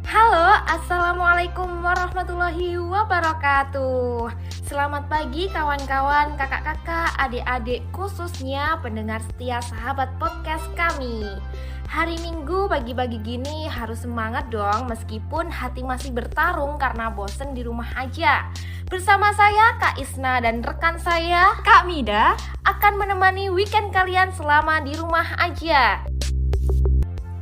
Halo, Assalamualaikum warahmatullahi wabarakatuh. Selamat pagi kawan-kawan, kakak-kakak, adik-adik, khususnya pendengar setia sahabat podcast kami. Hari Minggu pagi-pagi gini harus semangat dong, meskipun hati masih bertarung karena bosen di rumah aja. Bersama saya Kak Isna dan rekan saya Kak Mida akan menemani weekend kalian selama di rumah aja.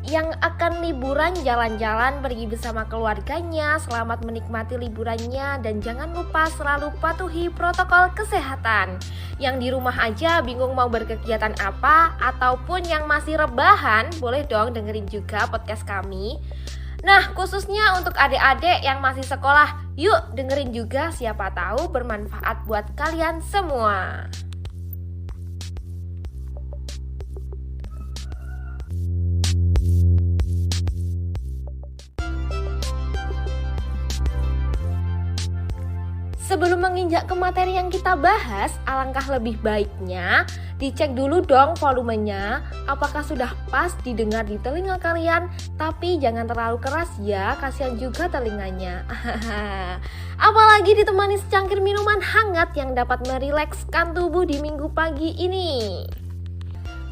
Yang akan liburan jalan-jalan pergi bersama keluarganya, selamat menikmati liburannya dan jangan lupa selalu patuhi protokol kesehatan. Yang di rumah aja bingung mau berkegiatan apa ataupun yang masih rebahan, boleh dong dengerin juga podcast kami. Nah, khususnya untuk adik-adik yang masih sekolah, yuk dengerin juga, siapa tahu bermanfaat buat kalian semua. Sebelum menginjak ke materi yang kita bahas, alangkah lebih baiknya dicek dulu dong volumenya, apakah sudah pas didengar di telinga kalian, tapi jangan terlalu keras ya, kasihan juga telinganya. Apalagi ditemani secangkir minuman hangat yang dapat merilekskan tubuh di minggu pagi ini.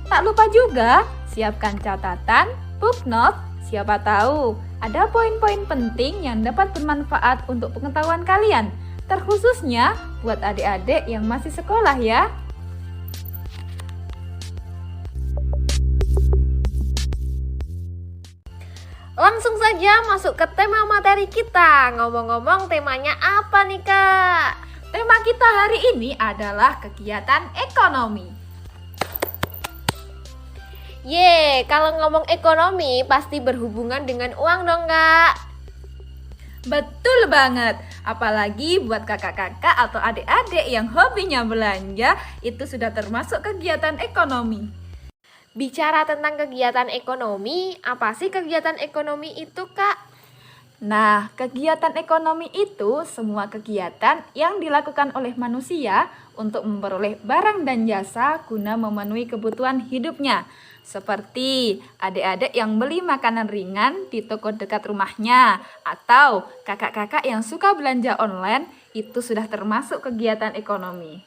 tak lupa juga siapkan catatan, booknote, siapa tahu ada poin-poin penting yang dapat bermanfaat untuk pengetahuan kalian. Terkhususnya buat adik-adik yang masih sekolah ya. Langsung saja masuk ke tema materi kita. Ngomong-ngomong, temanya apa nih Kak? Tema kita hari ini adalah kegiatan ekonomi. Kalau ngomong ekonomi pasti berhubungan dengan uang dong Kak. Betul banget, apalagi buat kakak-kakak atau adik-adik yang hobinya belanja, itu sudah termasuk kegiatan ekonomi. Bicara tentang kegiatan ekonomi, apa sih kegiatan ekonomi itu Kak? Nah, kegiatan ekonomi itu semua kegiatan yang dilakukan oleh manusia untuk memperoleh barang dan jasa guna memenuhi kebutuhan hidupnya. Seperti adik-adik yang beli makanan ringan di toko dekat rumahnya, atau kakak-kakak yang suka belanja online, itu sudah termasuk kegiatan ekonomi.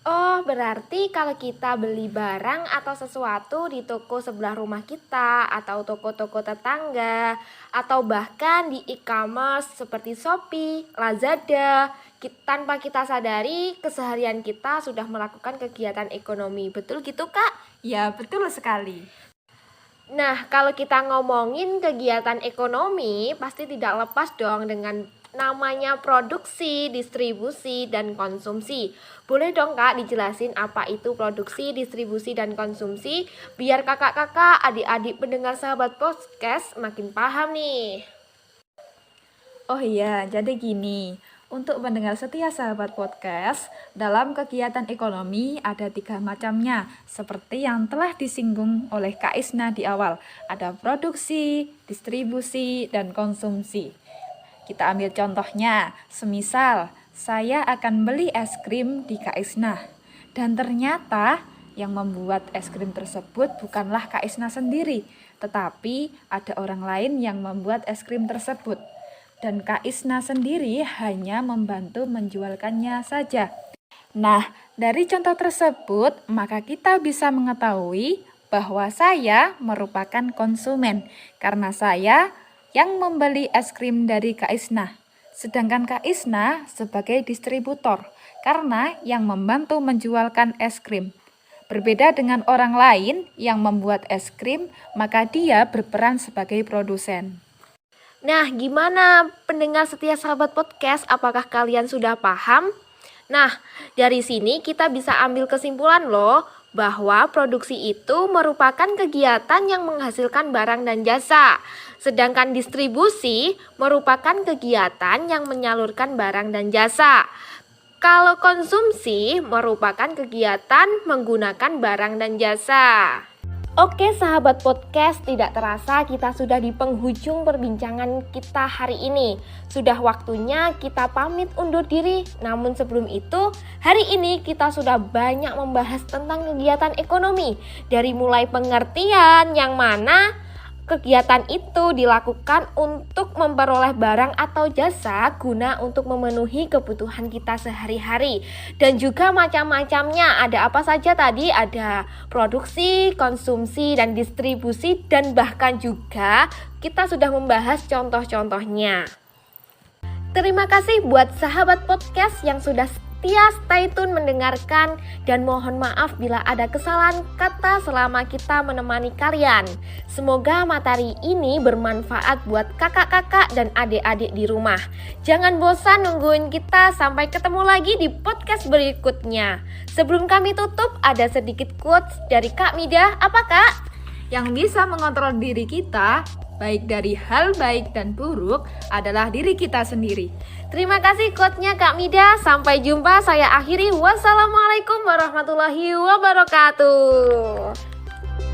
Oh, berarti kalau kita beli barang atau sesuatu di toko sebelah rumah kita, atau toko-toko tetangga, atau bahkan di e-commerce seperti Shopee, Lazada, tanpa kita sadari, keseharian kita sudah melakukan kegiatan ekonomi. Betul gitu, Kak? Ya, betul sekali. Nah, kalau kita ngomongin kegiatan ekonomi, pasti tidak lepas dong dengan namanya produksi, distribusi, dan konsumsi. Boleh dong Kak dijelasin apa itu produksi, distribusi, dan konsumsi, biar kakak-kakak, adik-adik pendengar sahabat podcast makin paham nih. Oh iya, jadi gini, untuk pendengar setia sahabat podcast, dalam kegiatan ekonomi ada 3 macamnya, seperti yang telah disinggung oleh Kak Isna di awal. Ada produksi, distribusi, dan konsumsi. Kita ambil contohnya, semisal saya akan beli es krim di Kak Isna, dan ternyata yang membuat es krim tersebut bukanlah Kak Isna sendiri, tetapi ada orang lain yang membuat es krim tersebut. Dan Kak Isna sendiri hanya membantu menjualkannya saja. Nah, dari contoh tersebut, maka kita bisa mengetahui bahwa saya merupakan konsumen, karena saya yang membeli es krim dari Kak Isna. Sedangkan Kak Isna sebagai distributor, karena yang membantu menjualkan es krim. Berbeda dengan orang lain yang membuat es krim, maka dia berperan sebagai produsen. Nah, gimana pendengar setia sahabat podcast? Apakah kalian sudah paham? Nah, dari sini kita bisa ambil kesimpulan loh, bahwa produksi itu merupakan kegiatan yang menghasilkan barang dan jasa. Sedangkan distribusi merupakan kegiatan yang menyalurkan barang dan jasa. Kalau konsumsi merupakan kegiatan menggunakan barang dan jasa. Oke sahabat podcast, tidak terasa kita sudah di penghujung perbincangan kita hari ini. Sudah waktunya kita pamit undur diri. Namun sebelum itu, hari ini kita sudah banyak membahas tentang kegiatan ekonomi. Dari mulai pengertian yang mana kegiatan itu dilakukan untuk memperoleh barang atau jasa guna untuk memenuhi kebutuhan kita sehari-hari. Dan juga macam-macamnya, ada apa saja tadi? Ada produksi, konsumsi, dan distribusi, dan bahkan juga kita sudah membahas contoh-contohnya. Terima kasih buat sahabat podcast yang sudah setia stay tune mendengarkan, dan mohon maaf bila ada kesalahan kata selama kita menemani kalian. Semoga materi ini bermanfaat buat kakak-kakak dan adik-adik di rumah. Jangan bosan nungguin kita, sampai ketemu lagi di podcast berikutnya. Sebelum kami tutup, ada sedikit quotes dari Kak Mida. Apa Kak? Yang bisa mengontrol diri kita, baik dari hal baik dan buruk, adalah diri kita sendiri. Terima kasih quote-nya Kak Mida. Sampai jumpa, saya akhiri. Wassalamualaikum warahmatullahi wabarakatuh.